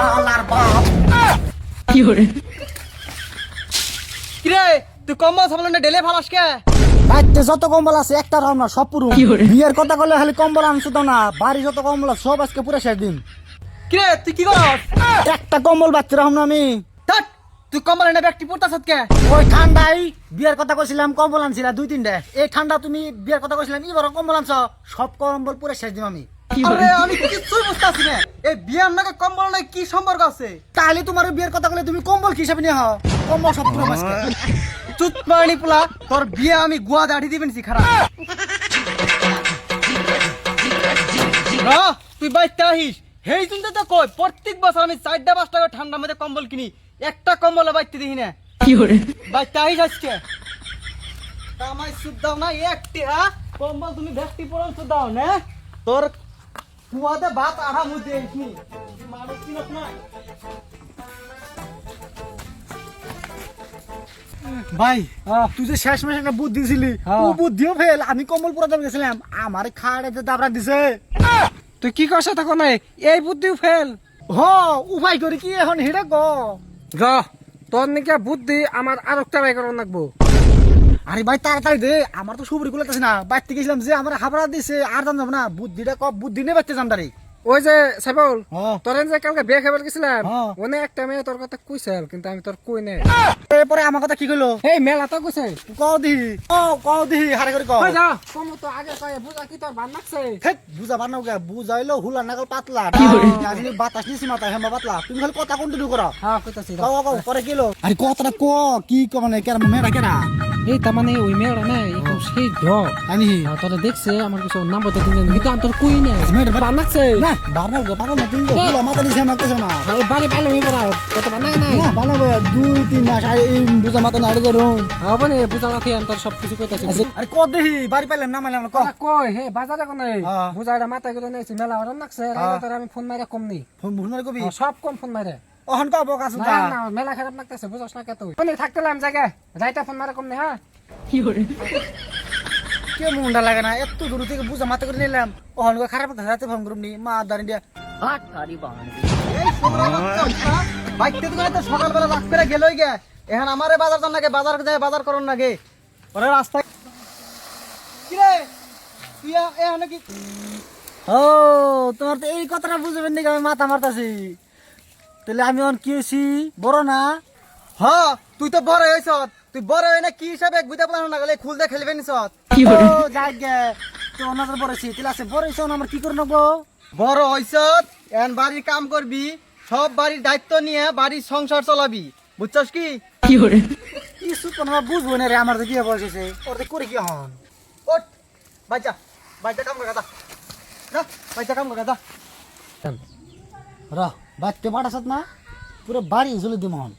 শালার বাপ। কিরে তুই কম্বল সামলে না ডেলে ফালাস কে? বাড়িতে যত কম্বল আছে একটা রাম না, সব পুরো। বিয়ের কথা বলে খালি কম্বল আনছো তো না, বাড়ি যত কম্বল আছে সব আজকে পুরো শেষ দিন। কিরে তুই কি করস? একটা কম্বল বাচ্চা রাম না আমি। থাক তুই কম্বল এনে ব্যক্তি পড়তাছ কে? ওই ঠান্ডাই বিয়ের কথা কইছিলাম, কম্বল আনছিলা 2-3টা। এই ঠান্ডা তুমি বিয়ের কথা কইছিলাম, এবার কম্বল আনছো, সব কম্বল পুরো শেষ দিম আমি। আরে আমি কিছুই বুঝতাছি না, এই বিয়ার নাকি কম্বল নাই কি সম্পর্ক আছে? তাহলে তোমার বিয়ের কথা বলে তুমি কম্বল কি হিসাবে নিয়ে হও? কম্বল সব পুরো আজকে। চুত মারানি পোলা, তোর বিয়ে আমি গুয়া দাড়ি দিবেন সি খারাপ। তুই বাইতে আহিস, হেই শুনতে তো কই প্রত্যেক বছর আমি 4-5 টাকা ঠান্ডার মধ্যে কম্বল কিনি, একটা কম্বল বাইতে দিই না। বাইতে আহিস আজকে কামাই সুদ দাও না একটি, হ্যাঁ কম্বল তুমি ব্যক্তি পড়ন সুদ দাও না। তোর কুয়াতে ভাত আড়া মুদে এসনি মানুষ চিনস না। ভাই তুই যে শেষ মাসে একটা বুদ্ধি দিছিলি, ও বুদ্ধিও ফেল। আমি কম্বল পুরো দাম গেছিলাম, আমার খাড়ে দাবরা দিছে। তুই কি করছ তখন? এই বুদ্ধিও ফেল। হ উপায় করি কি এখন হেডা গ। র তোর নাকি বুদ্ধি আমার আর একটা বাই করার লাগবো। আরে ভাই তাড়াতাড়ি দে, আমার তো সুবরি গুলাতেছে না। বাইতে গেছিলাম যে আমার হাবড়া দিছে, আর দাম যাব না। বুদ্ধিটা ক, বুদ্ধি নিয়ে বাইতে যাম দাঁড়ি। ওই যে সাইবুল, হ্যাঁ। তোর যে কালকে বিয়ে খাবার গেছিলাম, হ্যাঁ। ওনে একটা মেয়ে তোর কথা কইছিল কিন্তু আমি তোর কই নাই। এরপরে আমার কথা কি কইলো? এই মেলা তো কইছে কও দিহি, কও দিহি, হারে করে কও। কই যা কোন তো আগে কই বুঝা কি তোর বান লাগছে? হেট বুঝা বানাও গে, বুঝাইলো হুলা নাগাল পাতলা। আজি বাতাস নিছি মাথা হেমা পাতলা। তুমি খালি কথা কন্টিনিউ করো। হ্যাঁ কইতাছি। কও কও পরে কিলো। আরে কথাটা ক, কি ক মানে কেন মেরা কেনা? এই তার মানে ওই মেয়েটা না একদম সেই ঢক। আমি তোরা দেখছে আমার কিছু নাম্বার তো দিন কিন্তু আমি তোর কই নাই। মেয়েটা বান লাগছে না বানাও গে, পাগল না তুমি গো। হুলা মাথা নিছে আমার কাছে না। বাড়ি পাইলো মি বড় কত বান নাই নাই। না বানাও গে 2-3 মাস আই বুঝা মাথা না আড়ে ধরুন। হবে না বুঝা লাথি আমি তোর সব কিছু কইতাছি। আরে ক দেহি বাড়ি পাইলাম না মাইলাম ক। কই হে বাজারে কোন নাই হ্যাঁ। বুঝাইরা মাথা করে নাইছি মেলা ওরা নাকছে রাইতে তোর আমি ফোন মাইরা কম নি। ফোন বুঝনার কবি সব কম ফোন মাইরে। ওহন ক বকাছ না দা। না মেলা খারাপ লাগতেছে বুঝছ না কে তুই কোনে থাকতেলাম জায়গা রাইতে ফোন মারা কম নি। হ্যাঁ কে মুন্ডা লাগে না, এত দূর থেকে বুঝা মাথা করে নিলাম। ওহন ক খারাপ কথা রাতে ফোন করুম নি মা দাঁড়ি দিয়া। এই সোমরা বাচ্চা বাইতে তো তো সকালবেলা রাত করে গেলই গে এখন আমারে বাজার জান লাগে বাজার যায় বাজার করন লাগে ওরে রাস্তায় কি রে তুই এখন কি ও তোমার তো এই কথাটা বুঝবেন নাকি আমি মাথা মারতাছি। তাহলে আমি অন কি হইছি বড় না? হ্যাঁ তুই তো বড় হইছ, তুই বড় হই না কি হিসাবে এক বুইতা প্ল্যান লাগালে খুল দে খেলবে নিছ। ও যাই গে, তো অনাদের বড়ছি তাহলে আছে বড় হইছ আমার কি করে নেবো? বড় হইছ এখন বাড়ির কাম করবি, সব বাড়ির দায়িত্ব নিয়ে বাড়ির সংসার চালাবি বুঝছস কি? কিছু তো না বুঝবো না রে, আমার তো বিয়ে বয়স হয়েছে, ওর তো করে কি হন? ওঠ বাচ্চা বাচ্চা কাম কর যা বাচ্চা কাম কর যা। র বাচ্চা পাঠাসাত না পুরো বাড়ি ঝুলে দিম হন।